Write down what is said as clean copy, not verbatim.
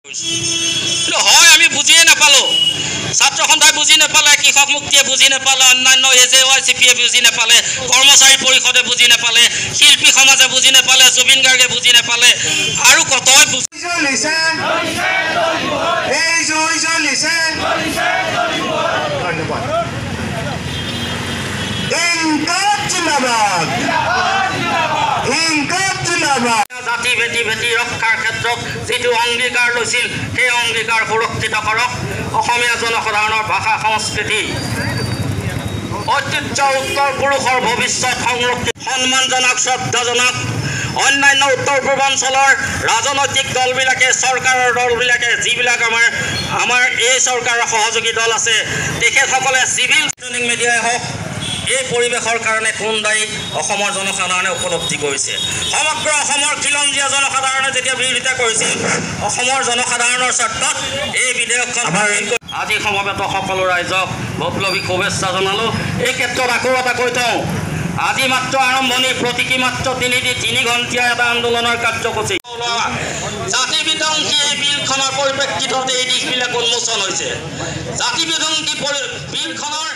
হয় আমি বুজিয়ে নাপালোঁ, ছাত্ৰ সন্থাই বুজি নাপালে, কৃষক মুক্তিয়ে বুজি নাপালে, অন্যান্য AJYCPয়ে বুজি নাপালে, কৰ্মচাৰী পৰিষদে বুজি নাপালে, শিল্পী সমাজে বুজি নাপালে, জুবিন গাৰ্গে বুজি নাপালে, আৰু কতই জাতি ভেটি ৰক্ষাৰ ক্ষেত্ৰত যিটো অংগীকাৰ লৈছিল সেই অংগীকাৰ সুৰক্ষিত কৰক। অসমীয়া জনসাধাৰণৰ ভাষা সংস্কৃতি ঐতিহ্য উত্তৰ পুৰুষৰ ভৱিষ্যত সংৰক্ষিত সন্মানজনক শ্ৰদ্ধাজনক। অন্যান্য উত্তৰ পূৰ্বাঞ্চলৰ ৰাজনৈতিক দলবিলাকে চৰকাৰৰ দলবিলাকে যিবিলাক আমাৰ এই চৰকাৰৰ সহযোগী দল আছে তেখেতসকলে চিভিল মিডিয়াই হওক এই পৰিৱেশৰ কাৰণে কোন দায়ী অসমৰ জনসাধাৰণে উপলব্ধি কৰিছে। সমগ্ৰ অসমৰ খিলঞ্জীয়া জনসাধাৰণে যেতিয়া বিৰোধিতা কৰিছিল অসমৰ জনসাধাৰণৰ স্বাৰ্থত এই বিধেয়কখন আজি সমবেত সকলো ৰাইজক বৈপ্লৱিক শুভেচ্ছা জনালোঁ। এই ক্ষেত্ৰত আকৌ এটা কৈ থওঁ, আজি মাত্ৰ আৰম্ভণি, প্ৰতীকী মাত্ৰ 3 ঘণ্টীয়া এটা আন্দোলনৰ কাৰ্যসূচী। জাতি বিধ্বংসী এই বিলখনৰ পৰিপ্ৰেক্ষিতত এই দিশবিলাক উন্মোচন হৈছে। জাতি বিধ্বংসী বিলখনৰ